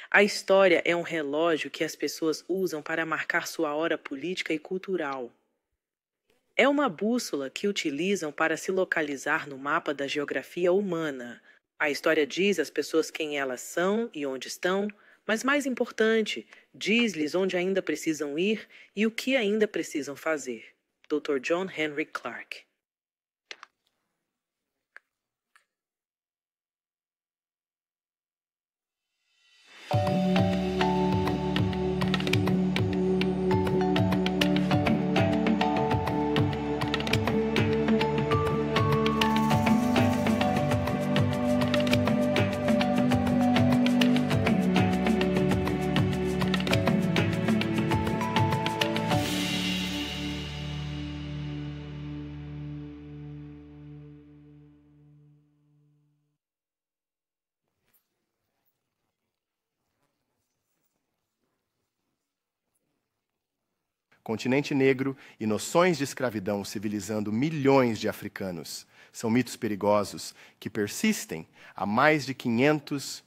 A história é um relógio que as pessoas usam para marcar sua hora política e cultural. É uma bússola que utilizam para se localizar no mapa da geografia humana. A história diz às pessoas quem elas são e onde estão, mas mais importante, diz-lhes onde ainda precisam ir e o que ainda precisam fazer. Dr. John Henry Clarke. Continente negro e noções de escravidão civilizando milhões de africanos. São mitos perigosos que persistem há mais de 500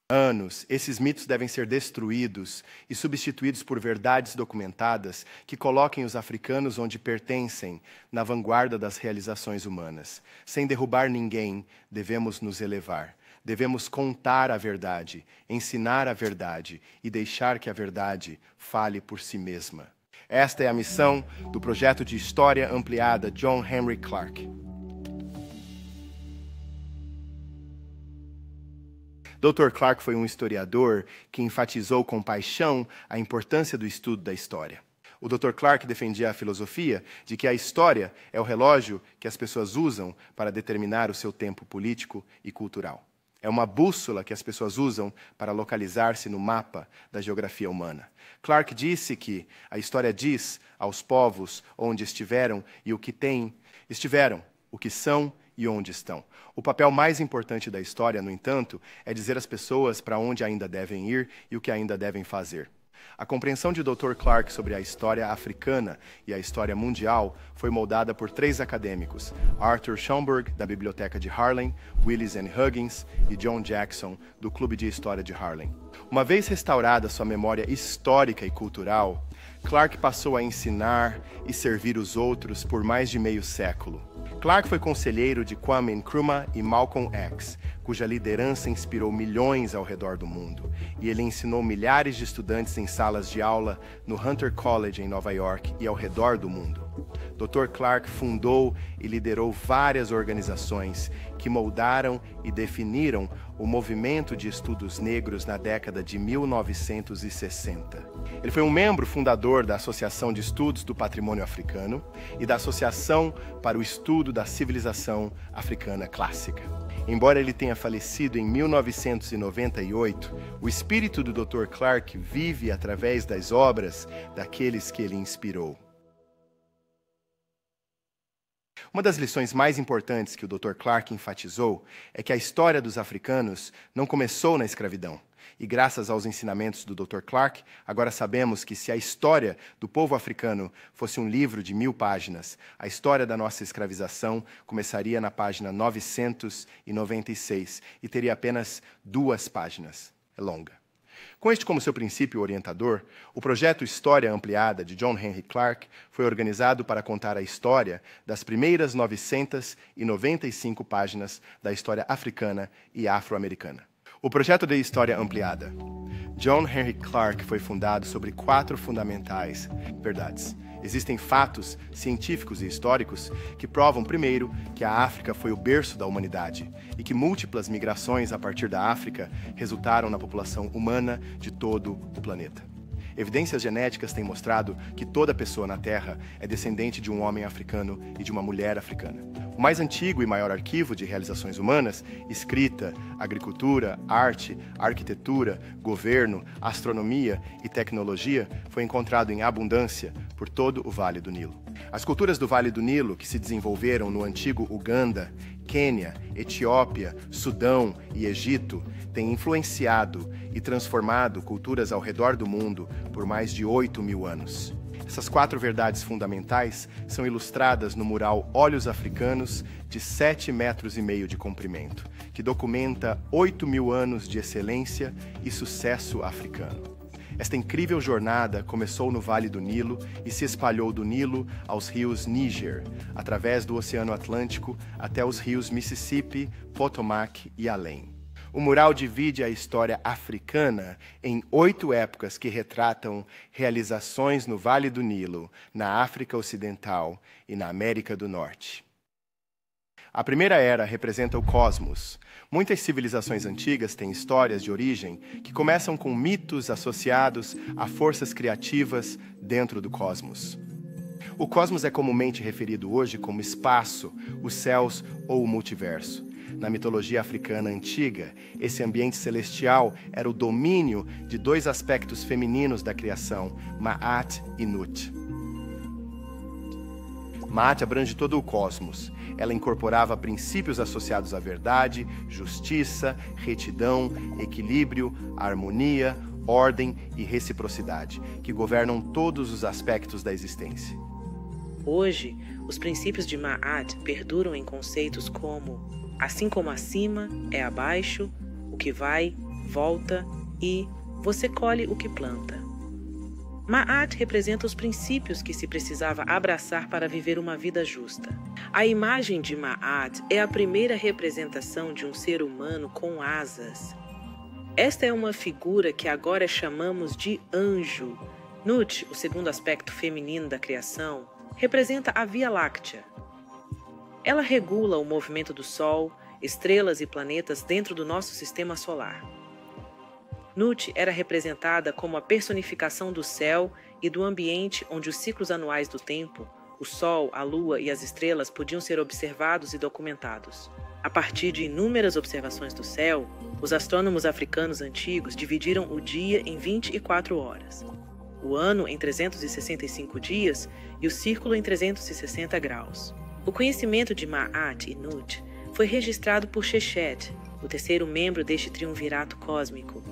anos. Esses mitos devem ser destruídos e substituídos por verdades documentadas que coloquem os africanos onde pertencem, na vanguarda das realizações humanas. Sem derrubar ninguém, devemos nos elevar. Devemos contar a verdade, ensinar a verdade e deixar que a verdade fale por si mesma. Esta é a missão do projeto de História Ampliada John Henry Clarke. Dr. Clarke foi um historiador que enfatizou com paixão a importância do estudo da história. O Dr. Clarke defendia a filosofia de que a história é o relógio que as pessoas usam para determinar o seu tempo político e cultural. É uma bússola que as pessoas usam para localizar-se no mapa da geografia humana. Clarke disse que a história diz aos povos onde estiveram e o que estiveram, o que são e onde estão. O papel mais importante da história, no entanto, é dizer às pessoas para onde ainda devem ir e o que ainda devem fazer. A compreensão de Dr. Clarke sobre a história africana e a história mundial foi moldada por 3 acadêmicos, Arthur Schomburg, da Biblioteca de Harlem, Willis N. Huggins e John Jackson, do Clube de História de Harlem. Uma vez restaurada sua memória histórica e cultural, Clarke passou a ensinar e servir os outros por mais de meio século. Clarke foi conselheiro de Kwame Nkrumah e Malcolm X, cuja liderança inspirou milhões ao redor do mundo, e ele ensinou milhares de estudantes em salas de aula no Hunter College, em Nova York, e ao redor do mundo. Dr. Clarke fundou e liderou várias organizações que moldaram e definiram o movimento de estudos negros na década de 1960. Ele foi um membro fundador da Associação de Estudos do Patrimônio Africano e da Associação para o Estudo da Civilização Africana Clássica. Embora ele tenha falecido em 1998, o espírito do Dr. Clarke vive através das obras daqueles que ele inspirou. Uma das lições mais importantes que o Dr. Clarke enfatizou é que a história dos africanos não começou na escravidão. E graças aos ensinamentos do Dr. Clarke, agora sabemos que se a história do povo africano fosse um livro de 1000 páginas, a história da nossa escravização começaria na página 996 e teria apenas 2 páginas. É longa. Com este como seu princípio orientador, o projeto História Ampliada de John Henry Clarke foi organizado para contar a história das primeiras 995 páginas da história africana e afro-americana. O projeto de História Ampliada. John Henry Clarke foi fundado sobre 4 fundamentais verdades. Existem fatos científicos e históricos que provam, primeiro, que a África foi o berço da humanidade e que múltiplas migrações a partir da África resultaram na população humana de todo o planeta. Evidências genéticas têm mostrado que toda pessoa na Terra é descendente de um homem africano e de uma mulher africana. O mais antigo e maior arquivo de realizações humanas, escrita, agricultura, arte, arquitetura, governo, astronomia e tecnologia, foi encontrado em abundância por todo o Vale do Nilo. As culturas do Vale do Nilo, que se desenvolveram no antigo Uganda, Quênia, Etiópia, Sudão e Egito, têm influenciado e transformado culturas ao redor do mundo por mais de 8.000 anos. Essas 4 verdades fundamentais são ilustradas no mural Olhos Africanos, de 7,5 metros de comprimento, que documenta 8.000 anos de excelência e sucesso africano. Esta incrível jornada começou no Vale do Nilo e se espalhou do Nilo aos rios Níger, através do Oceano Atlântico até os rios Mississippi, Potomac e além. O mural divide a história africana em 8 épocas que retratam realizações no Vale do Nilo, na África Ocidental e na América do Norte. A primeira era representa o cosmos. Muitas civilizações antigas têm histórias de origem que começam com mitos associados a forças criativas dentro do cosmos. O cosmos é comumente referido hoje como espaço, os céus ou o multiverso. Na mitologia africana antiga, esse ambiente celestial era o domínio de 2 aspectos femininos da criação, Ma'at e Nut. Ma'at abrange todo o cosmos. Ela incorporava princípios associados à verdade, justiça, retidão, equilíbrio, harmonia, ordem e reciprocidade, que governam todos os aspectos da existência. Hoje, os princípios de Ma'at perduram em conceitos como assim como acima é abaixo, o que vai, volta e você colhe o que planta. Ma'at representa os princípios que se precisava abraçar para viver uma vida justa. A imagem de Ma'at é a primeira representação de um ser humano com asas. Esta é uma figura que agora chamamos de anjo. Nut, o segundo aspecto feminino da criação, representa a Via Láctea. Ela regula o movimento do Sol, estrelas e planetas dentro do nosso sistema solar. Nut era representada como a personificação do céu e do ambiente onde os ciclos anuais do tempo, o Sol, a Lua e as estrelas podiam ser observados e documentados. A partir de inúmeras observações do céu, os astrônomos africanos antigos dividiram o dia em 24 horas, o ano em 365 dias e o círculo em 360 graus. O conhecimento de Ma'at e Nut foi registrado por Sheshet, o terceiro membro deste triunvirato cósmico.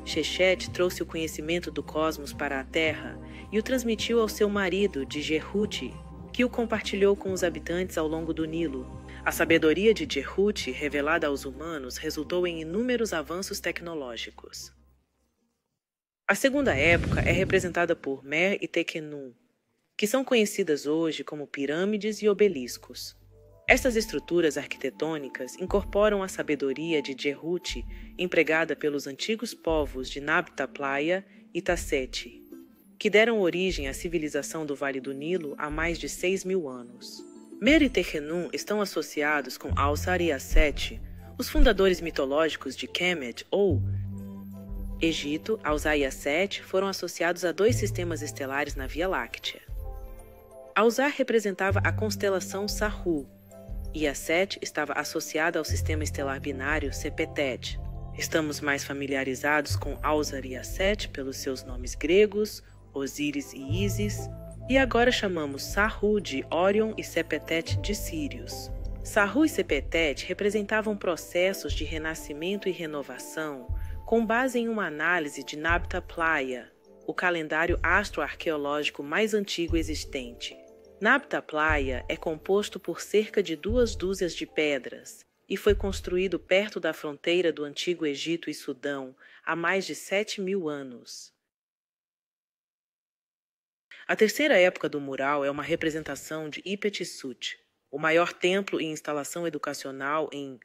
Sheshet trouxe o conhecimento do cosmos para a Terra e o transmitiu ao seu marido, Djehuti, que o compartilhou com os habitantes ao longo do Nilo. A sabedoria de Djehuti, revelada aos humanos, resultou em inúmeros avanços tecnológicos. A segunda época é representada por Mer e Tekhenu, que são conhecidas hoje como pirâmides e obeliscos. Estas estruturas arquitetônicas incorporam a sabedoria de Djehuti, empregada pelos antigos povos de Nabta Playa e Tasseti, que deram origem à civilização do Vale do Nilo há mais de 6.000 anos. Mer e Tekhenu estão associados com Ausar e Aset, os fundadores mitológicos de Kemet ou Egito. Ausar e Aset foram associados a 2 sistemas estelares na Via Láctea. Ausar representava a constelação Sahu, e Aset estava associada ao sistema estelar binário Sepetet. Estamos mais familiarizados com Ausar e Aset pelos seus nomes gregos, Osíris e Ísis, e agora chamamos Sahu de Órion e Sepetet de Sírius. Sahu e Sepetet representavam processos de renascimento e renovação com base em uma análise de Nabta Playa, o calendário astroarqueológico mais antigo existente. Nabta Playa é composto por cerca de 2 dúzias de pedras e foi construído perto da fronteira do Antigo Egito e Sudão há mais de 7.000 anos. A terceira época do mural é uma representação de Ipet-Sut, o maior templo e instalação educacional em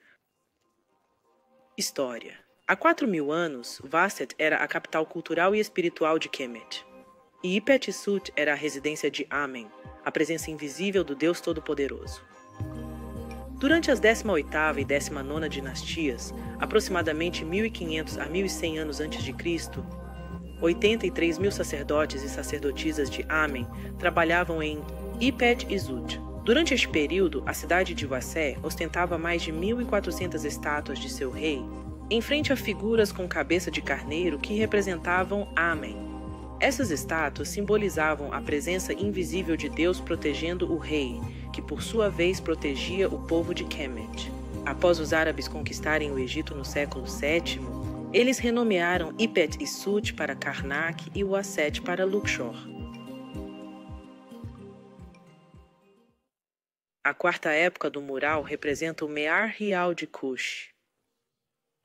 história. Há 4.000 anos, Waset era a capital cultural e espiritual de Kemet, e Ipet-Sut era a residência de Amen, a presença invisível do Deus Todo-Poderoso. Durante as 18ª e 19ª dinastias, aproximadamente 1.500 a 1.100 anos antes de Cristo, 83.000 sacerdotes e sacerdotisas de Amen trabalhavam em Ipet-Sut. Durante este período, a cidade de Wassé ostentava mais de 1.400 estátuas de seu rei, em frente a figuras com cabeça de carneiro que representavam Amen. Essas estátuas simbolizavam a presença invisível de Deus protegendo o rei, que por sua vez protegia o povo de Kemet. Após os árabes conquistarem o Egito no século VII, eles renomearam Ipet-Sut para Karnak e Waset para Luxor. A quarta época do mural representa o Mear Real de Kush.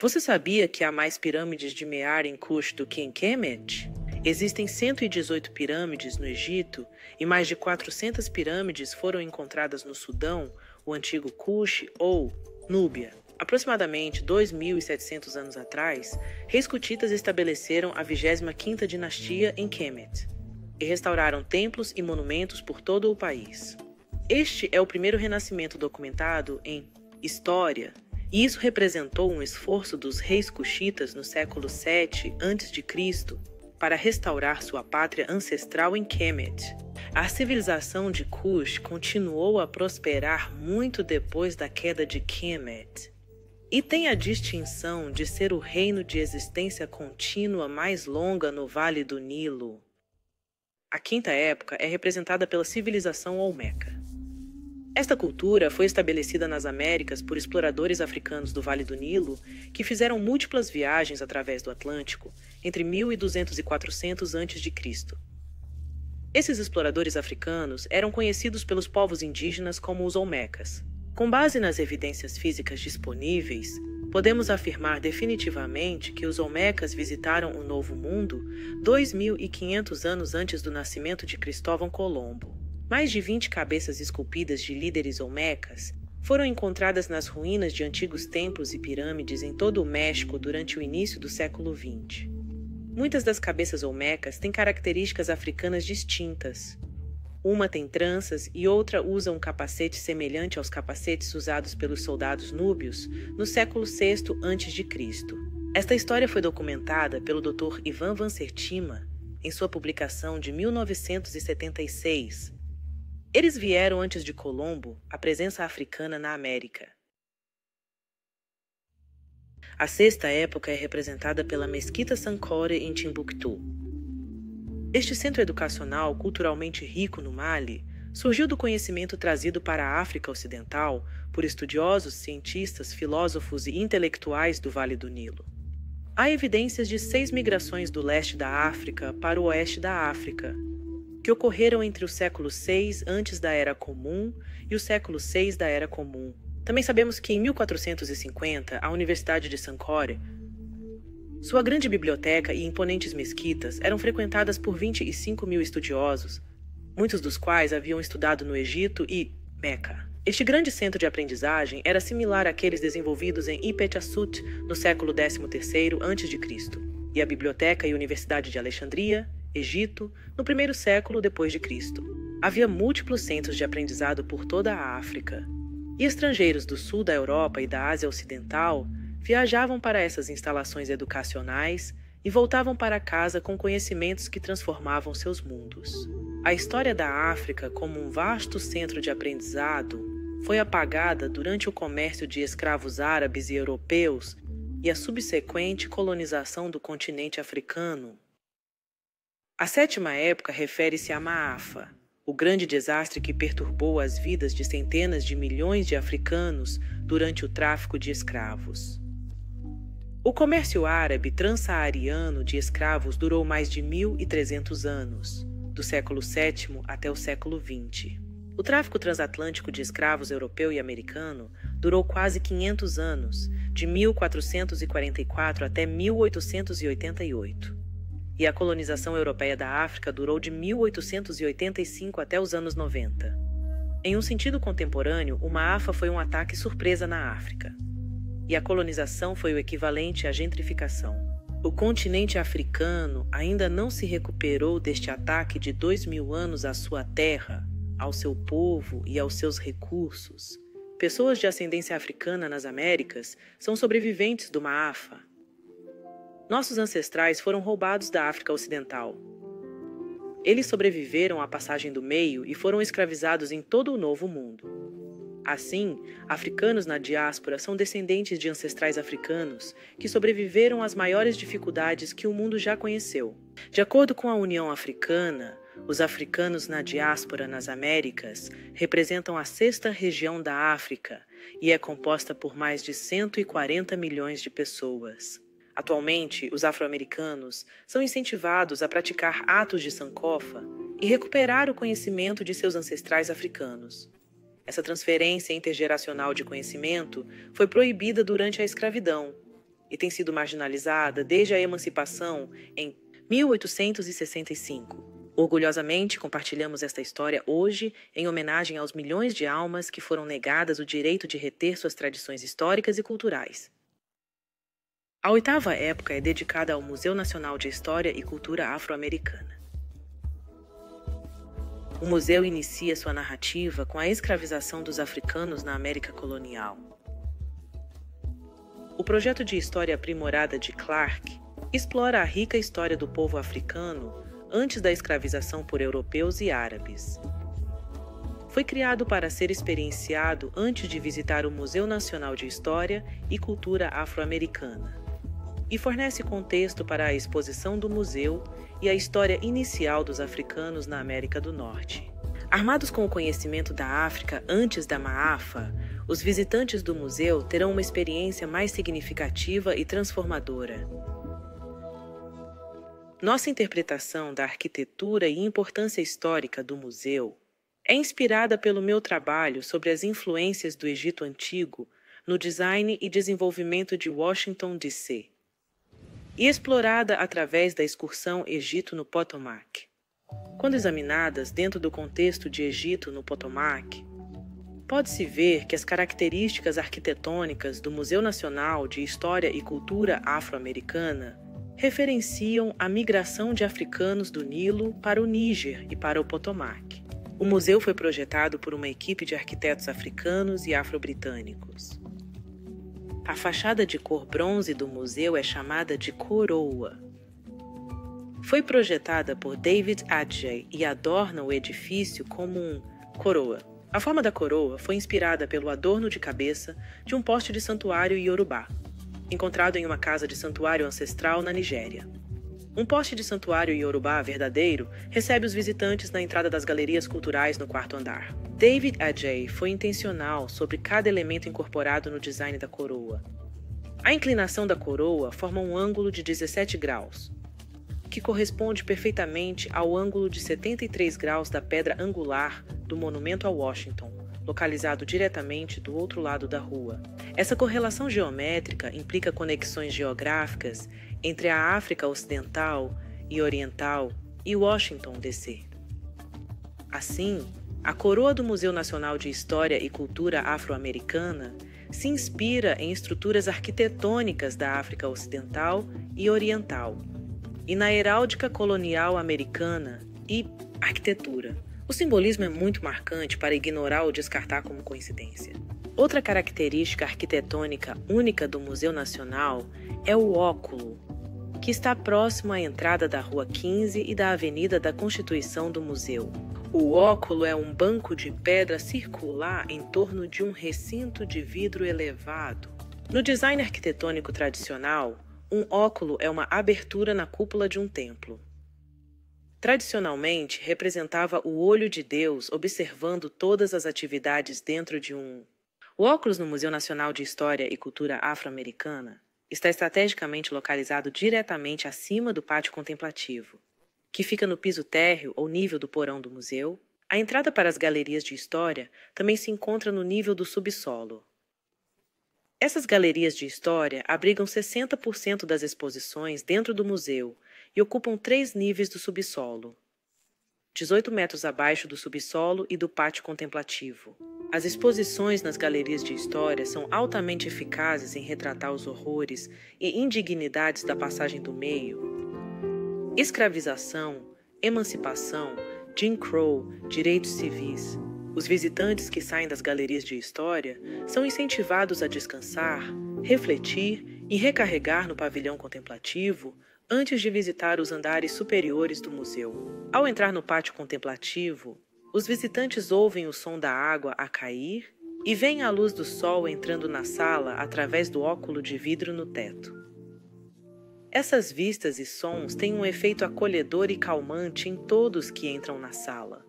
Você sabia que há mais pirâmides de Mear em Kush do que em Kemet? Existem 118 pirâmides no Egito e mais de 400 pirâmides foram encontradas no Sudão, o antigo Kush ou Núbia. Aproximadamente 2.700 anos atrás, reis cutitas estabeleceram a 25ª dinastia em Kemet e restauraram templos e monumentos por todo o país. Este é o primeiro renascimento documentado em história, e isso representou um esforço dos reis cuxitas no século 7 a.C. para restaurar sua pátria ancestral em Kemet. A civilização de Kush continuou a prosperar muito depois da queda de Kemet, e tem a distinção de ser o reino de existência contínua mais longa no Vale do Nilo. A quinta época é representada pela civilização Olmeca. Esta cultura foi estabelecida nas Américas por exploradores africanos do Vale do Nilo que fizeram múltiplas viagens através do Atlântico entre 1200 e 400 a.C. Esses exploradores africanos eram conhecidos pelos povos indígenas como os Olmecas. Com base nas evidências físicas disponíveis, podemos afirmar definitivamente que os Olmecas visitaram o Novo Mundo 2.500 anos antes do nascimento de Cristóvão Colombo. Mais de 20 cabeças esculpidas de líderes Olmecas foram encontradas nas ruínas de antigos templos e pirâmides em todo o México durante o início do século XX. Muitas das cabeças Olmecas têm características africanas distintas. Uma tem tranças e outra usa um capacete semelhante aos capacetes usados pelos soldados núbios no século VI a.C. Esta história foi documentada pelo Dr. Ivan Van Sertima em sua publicação de 1976. Eles vieram antes de Colombo, a presença africana na América. A sexta época é representada pela Mesquita Sankore em Timbuktu. Este centro educacional culturalmente rico no Mali surgiu do conhecimento trazido para a África Ocidental por estudiosos, cientistas, filósofos e intelectuais do Vale do Nilo. Há evidências de 6 migrações do leste da África para o oeste da África, que ocorreram entre o século VI antes da Era Comum e o século VI da Era Comum. Também sabemos que em 1450, a Universidade de Sankore, sua grande biblioteca e imponentes mesquitas eram frequentadas por 25.000 estudiosos, muitos dos quais haviam estudado no Egito e Meca. Este grande centro de aprendizagem era similar àqueles desenvolvidos em Ipet-Asut no século XIII a.C. e a Biblioteca e Universidade de Alexandria, Egito, no primeiro século depois de Cristo. Havia múltiplos centros de aprendizado por toda a África, e estrangeiros do sul da Europa e da Ásia Ocidental viajavam para essas instalações educacionais e voltavam para casa com conhecimentos que transformavam seus mundos. A história da África como um vasto centro de aprendizado foi apagada durante o comércio de escravos árabes e europeus e a subsequente colonização do continente africano. A sétima época refere-se a Maafa, o grande desastre que perturbou as vidas de centenas de milhões de africanos durante o tráfico de escravos. O comércio árabe transsaariano de escravos durou mais de 1.300 anos, do século VII até o século XX. O tráfico transatlântico de escravos europeu e americano durou quase 500 anos, de 1444 até 1888. E a colonização europeia da África durou de 1885 até os anos 90. Em um sentido contemporâneo, o Maafa foi um ataque surpresa na África. E a colonização foi o equivalente à gentrificação. O continente africano ainda não se recuperou deste ataque de 2.000 anos à sua terra, ao seu povo e aos seus recursos. Pessoas de ascendência africana nas Américas são sobreviventes do Maafa. Nossos ancestrais foram roubados da África Ocidental. Eles sobreviveram à passagem do meio e foram escravizados em todo o Novo Mundo. Assim, africanos na diáspora são descendentes de ancestrais africanos que sobreviveram às maiores dificuldades que o mundo já conheceu. De acordo com a União Africana, os africanos na diáspora nas Américas representam a 6ª região da África e é composta por mais de 140 milhões de pessoas. Atualmente, os afro-americanos são incentivados a praticar atos de sankofa e recuperar o conhecimento de seus ancestrais africanos. Essa transferência intergeracional de conhecimento foi proibida durante a escravidão e tem sido marginalizada desde a emancipação em 1865. Orgulhosamente, compartilhamos esta história hoje em homenagem aos milhões de almas que foram negadas o direito de reter suas tradições históricas e culturais. A 8ª época é dedicada ao Museu Nacional de História e Cultura Afro-Americana. O museu inicia sua narrativa com a escravização dos africanos na América colonial. O projeto de história aprimorada de Clarke explora a rica história do povo africano antes da escravização por europeus e árabes. Foi criado para ser experienciado antes de visitar o Museu Nacional de História e Cultura Afro-Americana, e fornece contexto para a exposição do museu e a história inicial dos africanos na América do Norte. Armados com o conhecimento da África antes da Maafa, os visitantes do museu terão uma experiência mais significativa e transformadora. Nossa interpretação da arquitetura e importância histórica do museu é inspirada pelo meu trabalho sobre as influências do Egito Antigo no design e desenvolvimento de Washington, D.C., e explorada através da excursão Egito no Potomac. Quando examinadas dentro do contexto de Egito no Potomac, pode-se ver que as características arquitetônicas do Museu Nacional de História e Cultura Afro-Americana referenciam a migração de africanos do Nilo para o Níger e para o Potomac. O museu foi projetado por uma equipe de arquitetos africanos e afro-britânicos. A fachada de cor bronze do museu é chamada de coroa. Foi projetada por David Adjaye e adorna o edifício como um coroa. A forma da coroa foi inspirada pelo adorno de cabeça de um poste de santuário iorubá, encontrado em uma casa de santuário ancestral na Nigéria. Um poste de santuário iorubá verdadeiro recebe os visitantes na entrada das galerias culturais no 4º andar. David Adjaye foi intencional sobre cada elemento incorporado no design da coroa. A inclinação da coroa forma um ângulo de 17 graus, que corresponde perfeitamente ao ângulo de 73 graus da pedra angular do monumento a Washington, localizado diretamente do outro lado da rua. Essa correlação geométrica implica conexões geográficas entre a África Ocidental e Oriental e Washington, D.C. Assim, a coroa do Museu Nacional de História e Cultura Afro-Americana se inspira em estruturas arquitetônicas da África Ocidental e Oriental, e na heráldica colonial americana e arquitetura. O simbolismo é muito marcante para ignorar ou descartar como coincidência. Outra característica arquitetônica única do Museu Nacional é o óculo, que está próximo à entrada da Rua 15 e da Avenida da Constituição do museu. O óculo é um banco de pedra circular em torno de um recinto de vidro elevado. No design arquitetônico tradicional, um óculo é uma abertura na cúpula de um templo. Tradicionalmente, representava o olho de Deus observando todas as atividades dentro de um... O óculos no Museu Nacional de História e Cultura Afro-Americana está estrategicamente localizado diretamente acima do pátio contemplativo, que fica no piso térreo ou nível do porão do museu. A entrada para as galerias de história também se encontra no nível do subsolo. Essas galerias de história abrigam 60% das exposições dentro do museu e ocupam 3 níveis do subsolo, 18 metros abaixo do subsolo e do pátio contemplativo. As exposições nas galerias de história são altamente eficazes em retratar os horrores e indignidades da passagem do meio. Escravização, emancipação, Jim Crow, direitos civis. Os visitantes que saem das galerias de história são incentivados a descansar, refletir e recarregar no pavilhão contemplativo antes de visitar os andares superiores do museu. Ao entrar no pátio contemplativo, os visitantes ouvem o som da água a cair e veem a luz do sol entrando na sala através do óculo de vidro no teto. Essas vistas e sons têm um efeito acolhedor e calmante em todos que entram na sala,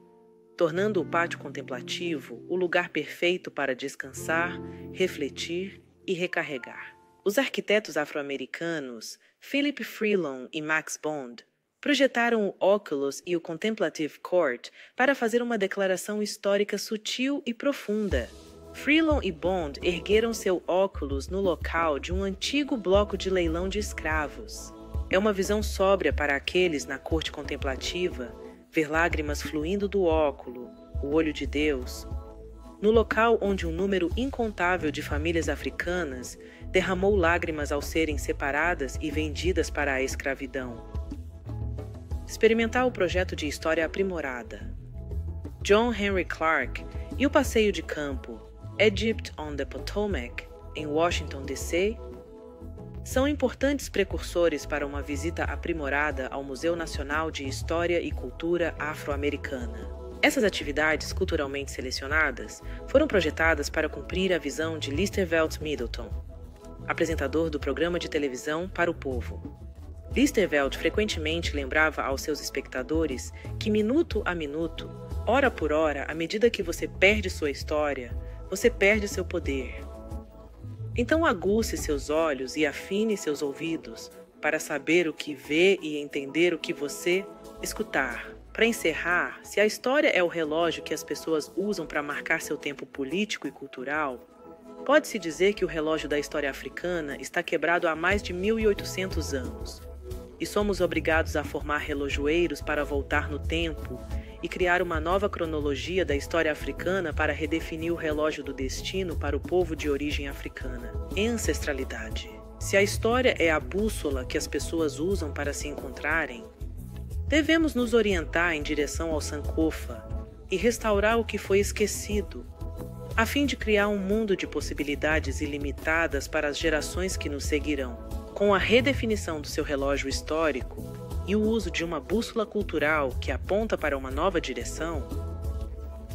tornando o pátio contemplativo o lugar perfeito para descansar, refletir e recarregar. Os arquitetos afro-americanos Philip Freelon e Max Bond projetaram o Oculus e o Contemplative Court para fazer uma declaração histórica sutil e profunda. Freelon e Bond ergueram seu Oculus no local de um antigo bloco de leilão de escravos. É uma visão sóbria para aqueles na corte contemplativa ver lágrimas fluindo do óculo, o olho de Deus, no local onde um número incontável de famílias africanas derramou lágrimas ao serem separadas e vendidas para a escravidão. Experimentar o projeto de história aprimorada. John Henry Clark e o passeio de campo Egypt on the Potomac, em Washington, D.C., são importantes precursores para uma visita aprimorada ao Museu Nacional de História e Cultura Afro-Americana. Essas atividades culturalmente selecionadas foram projetadas para cumprir a visão de Listerveld Middleton, apresentador do programa de televisão Para o Povo. Listerveld frequentemente lembrava aos seus espectadores que, minuto a minuto, hora por hora, à medida que você perde sua história, você perde seu poder. Então aguce seus olhos e afine seus ouvidos para saber o que vê e entender o que você escutar. Para encerrar, se a história é o relógio que as pessoas usam para marcar seu tempo político e cultural, pode-se dizer que o relógio da história africana está quebrado há mais de 1800 anos. E somos obrigados a formar relojoeiros para voltar no tempo e criar uma nova cronologia da história africana para redefinir o relógio do destino para o povo de origem africana. Ancestralidade. Se a história é a bússola que as pessoas usam para se encontrarem, devemos nos orientar em direção ao Sankofa e restaurar o que foi esquecido, a fim de criar um mundo de possibilidades ilimitadas para as gerações que nos seguirão. Com a redefinição do seu relógio histórico e o uso de uma bússola cultural que aponta para uma nova direção,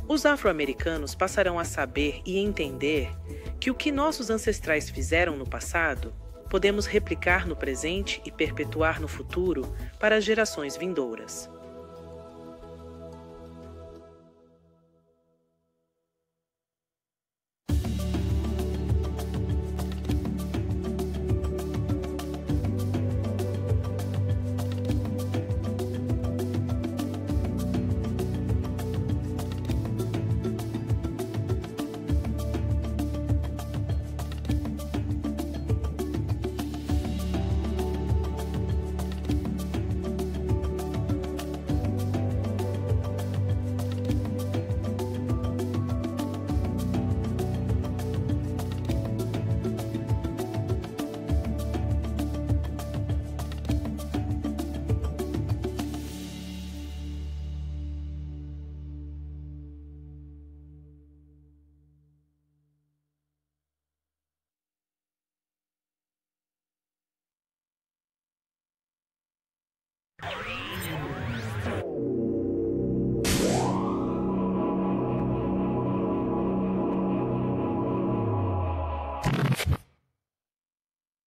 os afro-americanos passarão a saber e entender que o que nossos ancestrais fizeram no passado, podemos replicar no presente e perpetuar no futuro para as gerações vindouras.